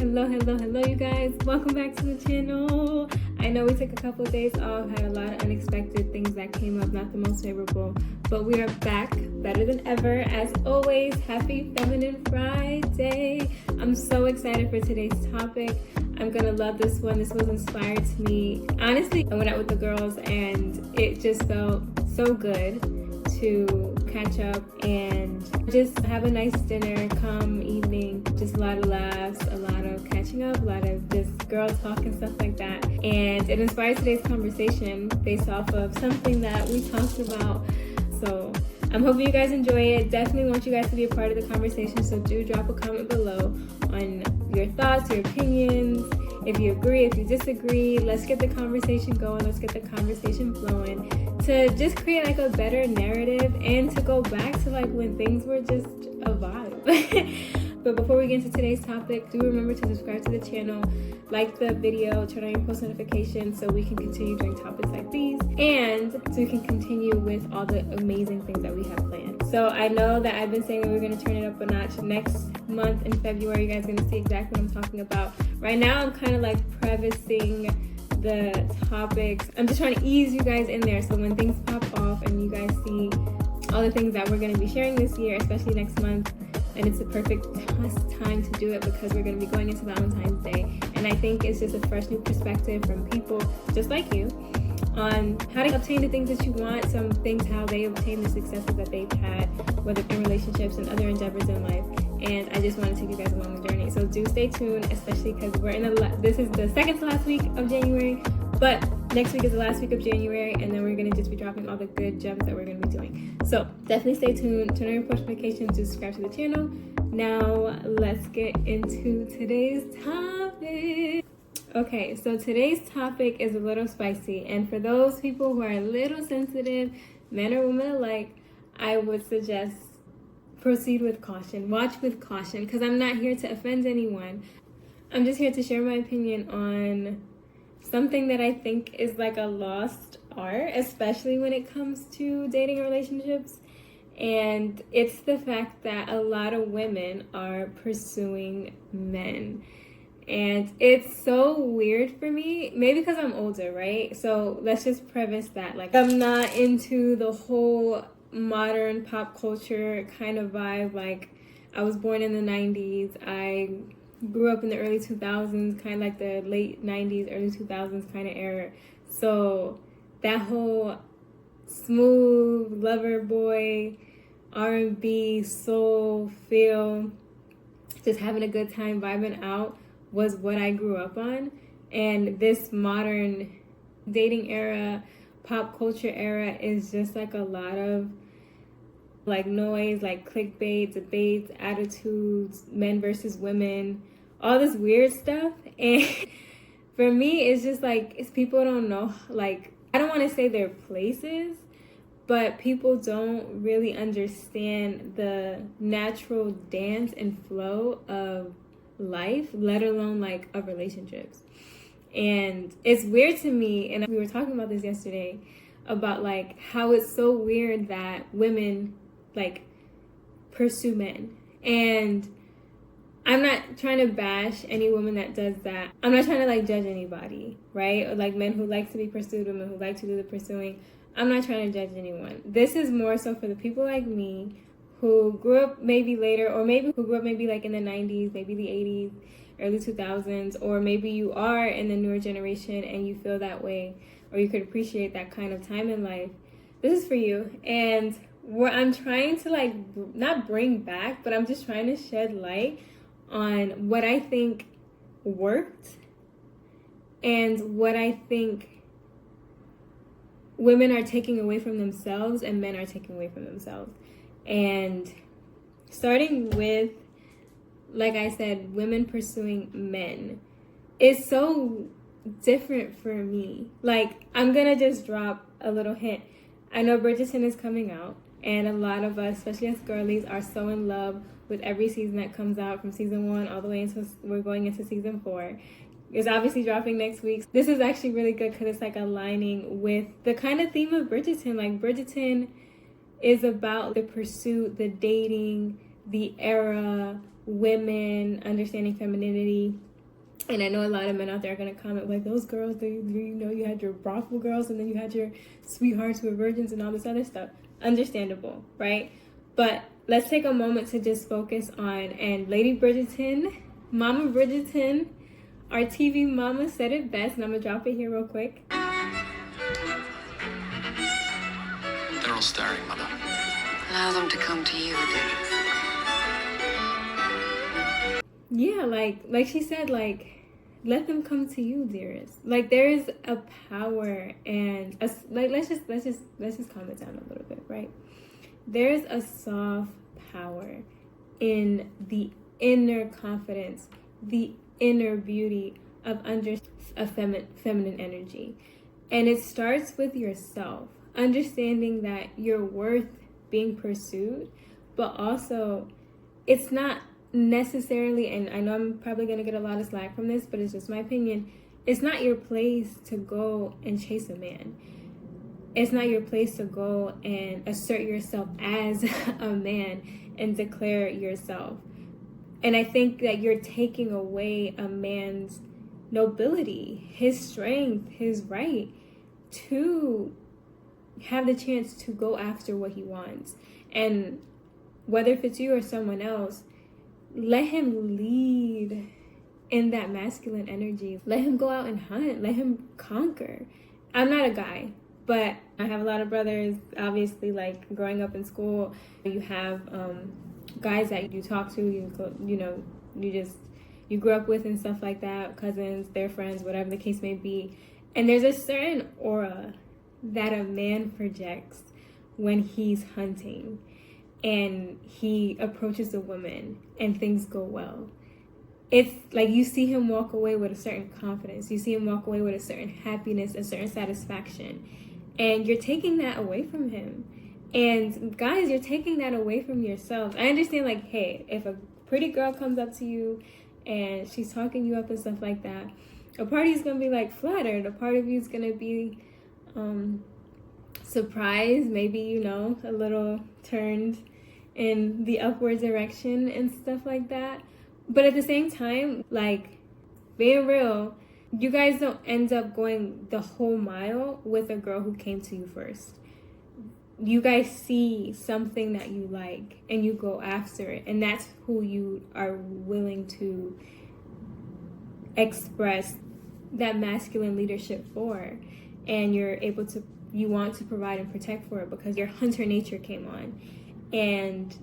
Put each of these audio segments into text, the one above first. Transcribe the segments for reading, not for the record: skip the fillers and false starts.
Hello, you guys. Welcome back to the channel. I know we took a couple of days off, had a lot of unexpected things that came up, not the most favorable, but we are back better than ever. As always, happy Feminine Friday. I'm so excited for today's topic. I'm gonna love this one. This was inspired to me. Honestly, I went out with the girls and it just felt so good to catch up and just have a nice dinner, calm evening, just a lot of laughs, a lot of catching up, a lot of just girl talk and stuff like that. And it inspired today's conversation based off of something that we talked about. So I'm hoping you guys enjoy it. Definitely want you guys to be a part of the conversation, so do drop a comment below on your thoughts, your opinions, if you agree, if you disagree. Let's get the conversation going, let's get the conversation flowing to just create like a better narrative and to go back to like when things were just a vibe. But before we get into today's topic, do remember to subscribe to the channel, like the video, turn on your post notifications so we can continue doing topics like these and so we can continue with all the amazing things that we have planned. So I know that I've been saying that we're going to turn it up a notch next month in February. You guys are going to see exactly what I'm talking about. Right now I'm kind of like prefacing the topics. I'm just trying to ease you guys in there so when things pop off and you guys see all the things that we're going to be sharing this year, especially next month, and it's a perfect time to do it because we're going to be going into Valentine's Day, and I think it's just a fresh new perspective from people just like you on how to obtain the things that you want, some things how they obtain the successes that they've had, whether in relationships and other endeavors in life. And I just want to take you guys along the journey, so do stay tuned, especially because we're in this is the second to last week of January, but next week is the last week of January, and then we're going to just be dropping all the good gems that we're going to be doing. So definitely stay tuned, turn on your push notifications, subscribe to the channel. Now let's get into today's topic. Okay, so today's topic is a little spicy, and for those people who are a little sensitive, men or women alike, I would suggest proceed with caution, watch with caution, because I'm not here to offend anyone. I'm just here to share my opinion on something that I think is like a lost art, especially when it comes to dating relationships. And it's the fact that a lot of women are pursuing men. And it's so weird for me, maybe because I'm older, right? So let's just preface that. Like, I'm not into the whole modern pop culture kind of vibe. Like, I was born in the 90s. I grew up in the early 2000s, kind of like the late 90s, early 2000s kind of era. So that whole smooth lover boy, R&B, soul feel, just having a good time, vibing out was what I grew up on. And this modern dating era, pop culture era is just like a lot of like noise, like clickbait, debates, attitudes, men versus women, all this weird stuff. And for me, it's just like, it's people don't know, like, I don't want to say their places, but people don't really understand the natural dance and flow of life, let alone like of relationships. And it's weird to me, and we were talking about this yesterday, about like how it's so weird that women like pursue men. And I'm not trying to bash any woman that does that. I'm not trying to like judge anybody, right? Or like men who like to be pursued, women who like to do the pursuing. I'm not trying to judge anyone. This is more so for the people like me who grew up maybe later, or maybe who grew up maybe like in the 90s, maybe the 80s, early 2000s, or maybe you are in the newer generation and you feel that way, or you could appreciate that kind of time in life. This is for you. And what I'm trying to like, not bring back, but I'm just trying to shed light on what I think worked and what I think women are taking away from themselves and men are taking away from themselves. And starting with, like I said, women pursuing men is so different for me. Like, I'm gonna just drop a little hint. I know Bridgerton is coming out, and a lot of us, especially us girlies, are so in love with every season that comes out, from season 1 all the way into, we're going into season 4. It's obviously dropping next week. This is actually really good because it's like aligning with the kind of theme of Bridgerton. Like, Bridgerton is about the pursuit, the dating, the era, women, understanding femininity. And I know a lot of men out there are going to comment like, those girls, you had your brothel girls and then you had your sweethearts who were virgins and all this other stuff. Understandable, right? But let's take a moment to just focus on, and Lady Bridgerton, Mama Bridgerton, our TV mama said it best, and I'm going to drop it here real quick. They're all staring, Mother. Allow them to come to you, dearest. Yeah, like she said, like, let them come to you, dearest. Like, there is a power, and let's just calm it down a little bit, right? There's a soft power in the inner confidence, the inner beauty of feminine energy. And it starts with yourself, understanding that you're worth being pursued, but also it's not necessarily, and I know I'm probably going to get a lot of slack from this, but it's just my opinion, it's not your place to go and chase a man. It's not your place to go and assert yourself as a man and declare yourself. And I think that you're taking away a man's nobility, his strength, his right to have the chance to go after what he wants. And whether if it's you or someone else, let him lead in that masculine energy. Let him go out and hunt. Let him conquer. I'm not a guy, but I have a lot of brothers. Obviously, like growing up in school, you have guys that you talk to, you grew up with and stuff like that, cousins, their friends, whatever the case may be. And there's a certain aura that a man projects when he's hunting and he approaches a woman and things go well. It's like you see him walk away with a certain confidence. You see him walk away with a certain happiness, a certain satisfaction. And you're taking that away from him. And guys, you're taking that away from yourself. I understand, like, hey, if a pretty girl comes up to you and she's talking you up and stuff like that, a part of you's going to be, like, flattered. A part of you's going to be surprised, maybe, a little turned in the upward direction and stuff like that. But at the same time, like, being real, you guys don't end up going the whole mile with a girl who came to you first. You guys see something that you like and you go after it, and that's who you are willing to express that masculine leadership for, and you want to provide and protect for it because your hunter nature came on. And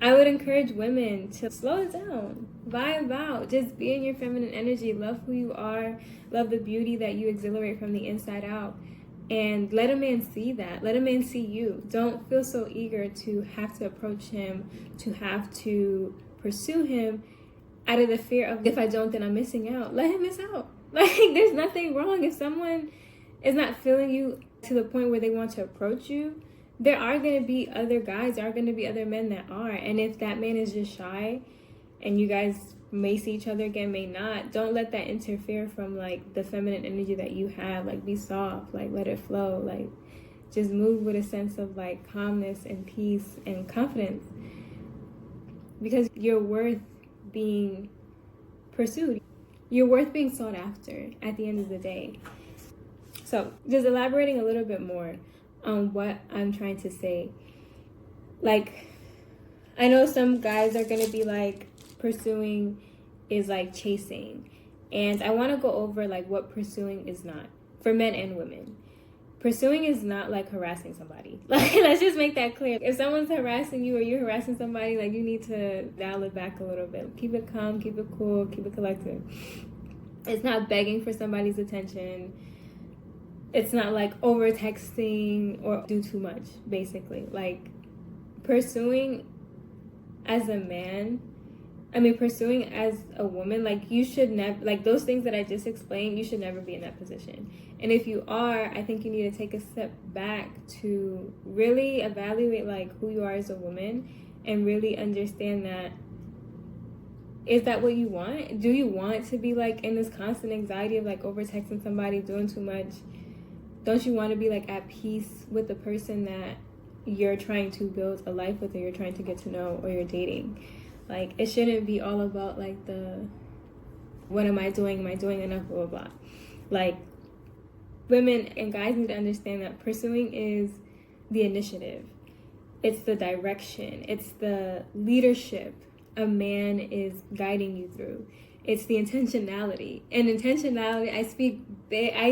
I would encourage women to slow it down, vibe out, just be in your feminine energy, love who you are, love the beauty that you exhilarate from the inside out, and let a man see that. Let a man see you. Don't feel so eager to have to approach him, to have to pursue him out of the fear of, if I don't, then I'm missing out. Let him miss out. Like, there's nothing wrong. If someone is not feeling you to the point where they want to approach you, there are going to be other guys, there are going to be other men that are. And if that man is just shy and you guys may see each other again, may not, don't let that interfere from, like, the feminine energy that you have. Like, be soft, like, let it flow, like, just move with a sense of, like, calmness and peace and confidence, because you're worth being pursued. You're worth being sought after at the end of the day. So just elaborating a little bit more on what I'm trying to say. Like, I know some guys are going to be like, pursuing is like chasing. And I want to go over like what pursuing is not for men and women. Pursuing is not like harassing somebody. Like, let's just make that clear. If someone's harassing you or you're harassing somebody, like, you need to dial it back a little bit. Keep it calm, keep it cool, keep it collected. It's not begging for somebody's attention. It's not like over texting or do too much, basically. Like, pursuing as a man, pursuing as a woman, like, you should never, like, those things that I just explained, you should never be in that position. And if you are, I think you need to take a step back to really evaluate, like, who you are as a woman and really understand that, is that what you want? Do you want to be, like, in this constant anxiety of, like, over texting somebody, doing too much? Don't you want to be, like, at peace with the person that you're trying to build a life with, or you're trying to get to know, or you're dating? Like, it shouldn't be all about, like, the What am I doing? Am I doing enough? Blah, blah, blah. Like, women and guys need to understand that pursuing is the initiative. It's the direction. It's the leadership a man is guiding you through. It's the intentionality. And intentionality, I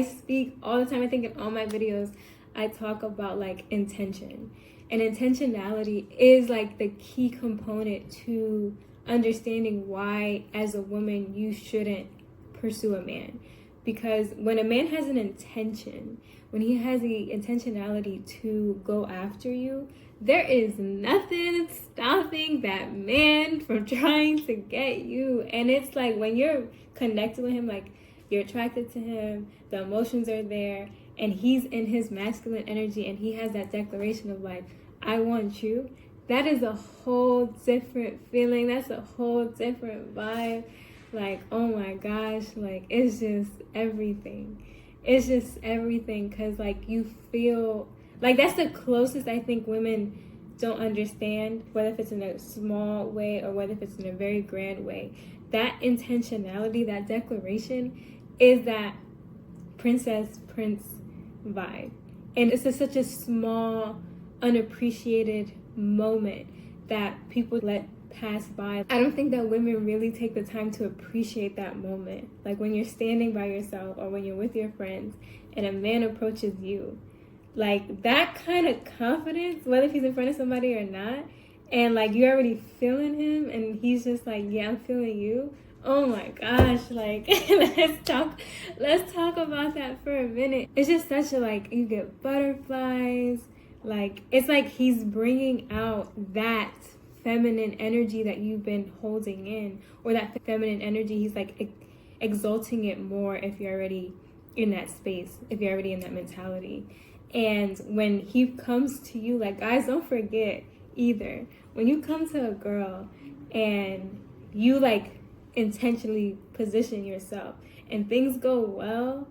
speak all the time. I think in all my videos, I talk about like intention. And intentionality is like the key component to understanding why, as a woman, you shouldn't pursue a man. Because when a man has an intention, when he has the intentionality to go after you, there is nothing stopping that man from trying to get you. And it's like when you're connected with him, like you're attracted to him, the emotions are there, and he's in his masculine energy and he has that declaration of like, I want you. That is a whole different feeling. That's a whole different vibe. Like, oh my gosh, like it's just everything. It's just everything, because like you feel like that's the closest I think women don't understand, whether if it's in a small way or whether if it's in a very grand way. That intentionality, that declaration is that princess prince vibe. And it's such a small, unappreciated moment that people let pass by. I don't think that women really take the time to appreciate that moment. Like when you're standing by yourself or when you're with your friends and a man approaches you, like that kind of confidence, whether if he's in front of somebody or not, and like you're already feeling him and he's just like, yeah, I'm feeling you. Oh my gosh, like let's talk about that for a minute. It's just such a, like, you get butterflies. Like it's like he's bringing out that feminine energy that you've been holding in, or that feminine energy, he's like exalting it more if you're already in that space, if you're already in that mentality. And when he comes to you, like, guys, don't forget either, when you come to a girl and you like intentionally position yourself and things go well,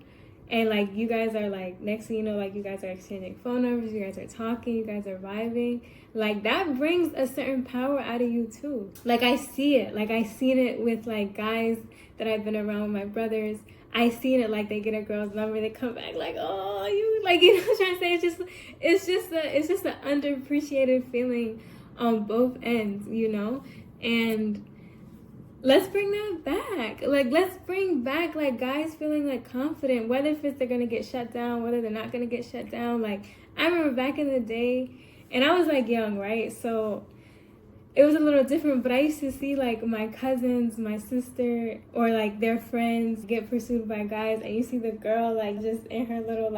and like you guys are like, next thing you know, like you guys are exchanging phone numbers, you guys are talking, you guys are vibing, like that brings a certain power out of you too. Like I see it, like I seen it with like guys that I've been around with my brothers. I seen it, like they get a girl's number, they come back like, oh, you, like, you know what I'm trying to say? It's just an underappreciated feeling on both ends, you know? And let's bring that back. Like, let's bring back, like, guys feeling, like, confident, whether if it's they're going to get shut down, whether they're not going to get shut down. Like, I remember back in the day, and I was, like, young, right? So it was a little different, but I used to see, like, my cousins, my sister, or, like, their friends get pursued by guys, and you see the girl, like, just in her little,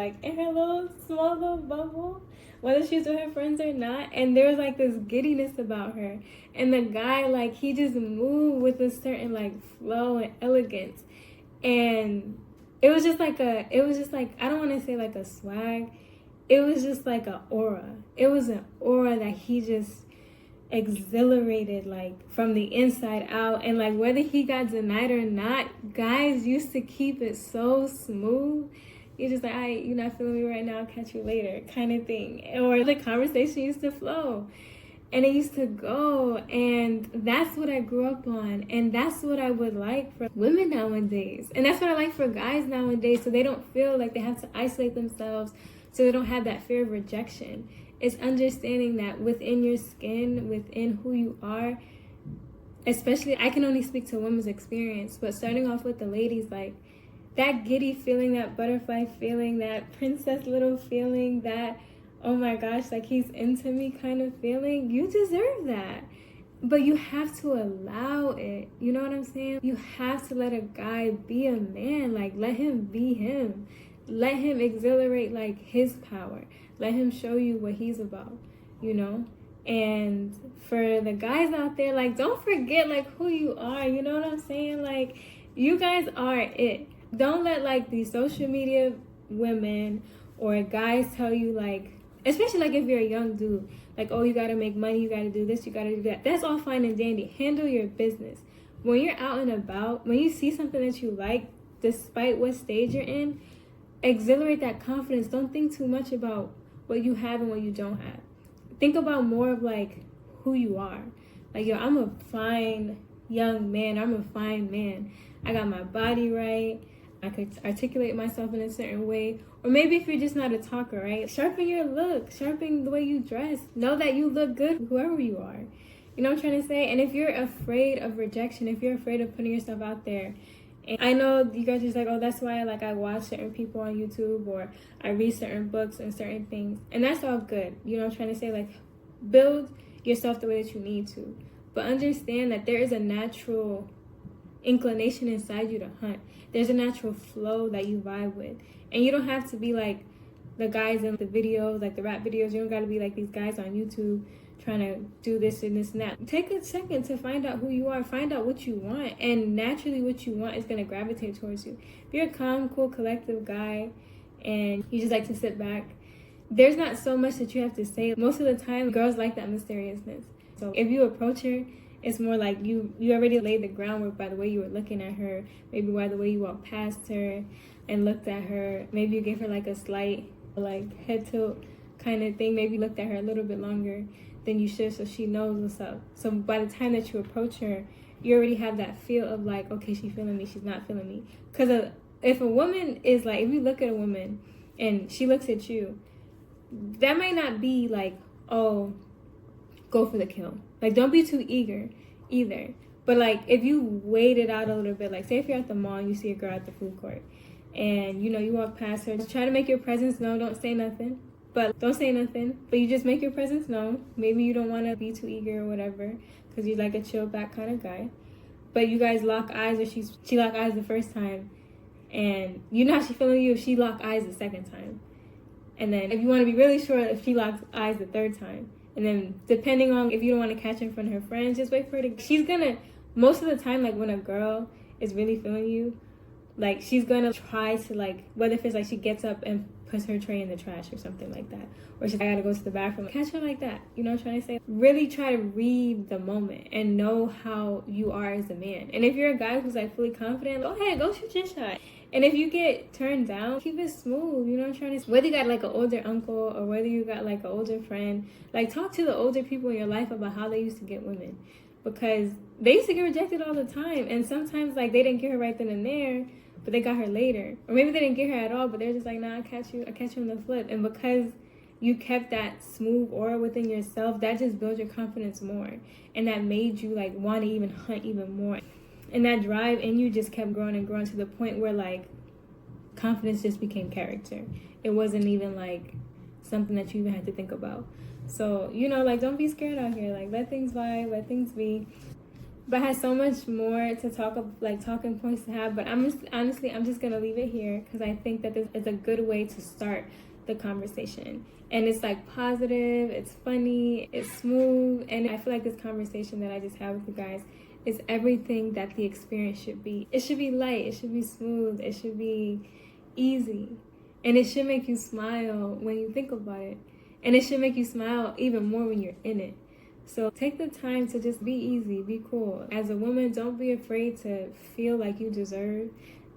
small little bubble, whether she's with her friends or not, and there was, like, this giddiness about her, and the guy, like, he just moved with a certain, like, flow and elegance, and it was just, like, I don't want to say, like, a swag, it was just, like, an aura. It was an aura that he just exhilarated, like, from the inside out. And like whether he got denied or not, guys used to keep it so smooth. You're just like, all right, you're not feeling me right now, I'll catch you later, kind of thing. Or the conversation used to flow and it used to go. And that's what I grew up on, and that's what I would like for women nowadays, and that's what I like for guys nowadays, so they don't feel like they have to isolate themselves, so they don't have that fear of rejection. It's understanding that within your skin, within who you are, especially, I can only speak to women's experience, but starting off with the ladies, like, that giddy feeling, that butterfly feeling, that princess little feeling, that, oh my gosh, like, he's into me kind of feeling, you deserve that. But you have to allow it. You know what I'm saying? You have to let a guy be a man. Like, let him be him. Let him exhilarate, like, his power. Let him show you what he's about, you know? And for the guys out there, like, don't forget, like, who you are. You know what I'm saying? Like, you guys are it. Don't let, like, these social media women or guys tell you, like, especially, like, if you're a young dude, like, oh, you gotta make money, you gotta do this, you gotta do that. That's all fine and dandy. Handle your business. When you're out and about, when you see something that you like, despite what stage you're in, exhilarate that confidence. Don't think too much about what you have and what you don't have. Think about more of, like, who you are. Like, yo, I'm a fine young man. I'm a fine man. I got my body right. I could articulate myself in a certain way. Or maybe if you're just not a talker, right? Sharpen your look, sharpen the way you dress. Know that you look good, whoever you are. You know what I'm trying to say? And if you're afraid of rejection, if you're afraid of putting yourself out there, and I know you guys are just like, oh, that's why I watch certain people on YouTube, or I read certain books and certain things. And that's all good. You know what I'm trying to say? Like, build yourself the way that you need to. But understand that there is a natural inclination inside you to hunt. There's a natural flow that you vibe with. And you don't have to be like the guys in the videos, like the rap videos. You don't got to be like these guys on YouTube trying to do this and this and that. Take a second to find out who you are. Find out what you want. And naturally what you want is going to gravitate towards you. If you're a calm, cool, collective guy and you just like to sit back, there's not so much that you have to say. Most of the time, girls like that mysteriousness. So if you approach her, it's more like you already laid the groundwork by the way you were looking at her, maybe by the way you walked past her and looked at her. Maybe you gave her like a slight like head tilt kind of thing. Maybe you looked at her a little bit longer than you should so she knows what's up. So by the time that you approach her, you already have that feel of like, okay, she's feeling me, she's not feeling me. Because if a woman is like, if you look at a woman and she looks at you, that might not be like, oh, go for the kill. Like, don't be too eager either. But like, if you wait it out a little bit, like say if you're at the mall and you see a girl at the food court and you know you walk past her, just try to make your presence known. Don't say nothing, but you just make your presence known. Maybe you don't want to be too eager or whatever because you're like a chill back kind of guy, but you guys lock eyes, or she lock eyes the first time and you know how she feeling you if she lock eyes the second time. And then if you want to be really sure, if she locks eyes the third time. And then depending on if you don't want to catch her in front of her friends, just wait for her to... She's going to... Most of the time, like when a girl is really feeling you, like she's going to try to like... Whether if it's like she gets up and puts her tray in the trash or something like that. Or she's like, I got to go to the bathroom. Catch her like that. You know what I'm trying to say? Really try to read the moment and know how you are as a man. And if you're a guy who's like fully confident, go ahead, go shoot your shot. And if you get turned down, keep it smooth, you know what I'm trying to say? Whether you got like an older uncle or whether you got like an older friend, like talk to the older people in your life about how they used to get women. Because they used to get rejected all the time. And sometimes like they didn't get her right then and there, but they got her later. Or maybe they didn't get her at all, but they're just like, nah, I catch you on the flip. And because you kept that smooth aura within yourself, that just built your confidence more. And that made you like want to even hunt even more. And that drive in you just kept growing and growing to the point where like confidence just became character. It wasn't even like something that you even had to think about. So, you know, like don't be scared out here. Like let things vibe, let things be. But I had so much more to talk of, like talking points to have. But I'm just gonna leave it here because I think that this is a good way to start the conversation. And it's like positive, it's funny, it's smooth, and I feel like this conversation that I just had with you guys is everything that the experience should be. It should be light, it should be smooth, it should be easy. And it should make you smile when you think about it. And it should make you smile even more when you're in it. So take the time to just be easy, be cool. As a woman, don't be afraid to feel like you deserve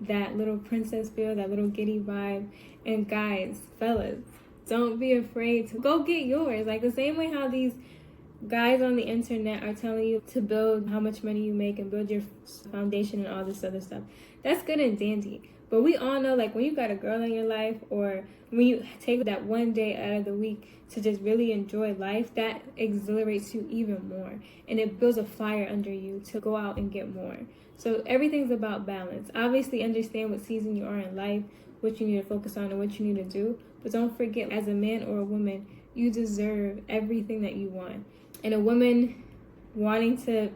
that little princess feel, that little giddy vibe. And guys, fellas, don't be afraid to go get yours. Like the same way how these guys on the internet are telling you to build how much money you make and build your foundation and all this other stuff. That's good and dandy. But we all know, like, when you got a girl in your life or when you take that one day out of the week to just really enjoy life, that exhilarates you even more. And it builds a fire under you to go out and get more. So everything's about balance. Obviously, understand what season you are in life, what you need to focus on and what you need to do. But don't forget, as a man or a woman, you deserve everything that you want. And a woman wanting to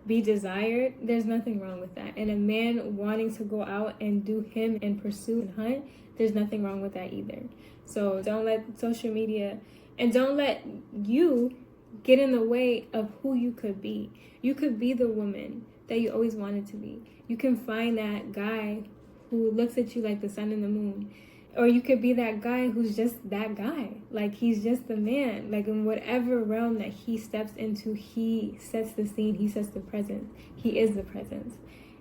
be desired, there's nothing wrong with that. And a man wanting to go out and do him and pursue and hunt, there's nothing wrong with that either. So don't let social media and don't let you get in the way of who you could be. You could be the woman that you always wanted to be. You can find that guy who looks at you like the sun and the moon. Or you could be that guy who's just that guy. Like, he's just the man. Like, in whatever realm that he steps into, he sets the scene. He sets the presence. He is the presence.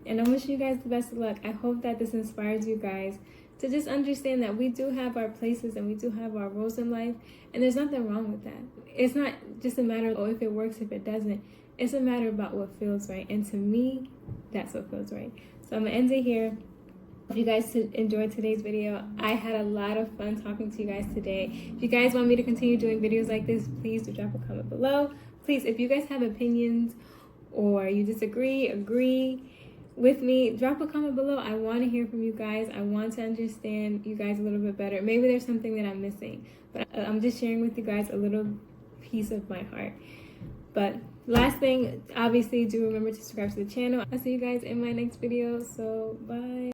And I'm wishing you guys the best of luck. I hope that this inspires you guys to just understand that we do have our places and we do have our roles in life. And there's nothing wrong with that. It's not just a matter of, oh, if it works, if it doesn't. It's a matter about what feels right. And to me, that's what feels right. So I'm gonna end it here. If you guys enjoyed today's video, I had a lot of fun talking to you guys today. If you guys want me to continue doing videos like this, please do drop a comment below. Please, if you guys have opinions or you disagree, agree with me, drop a comment below. I want to hear from you guys. I want to understand you guys a little bit better. Maybe there's something that I'm missing, but I'm just sharing with you guys a little piece of my heart. But last thing, obviously, do remember to subscribe to the channel. I'll see you guys in my next video. So bye.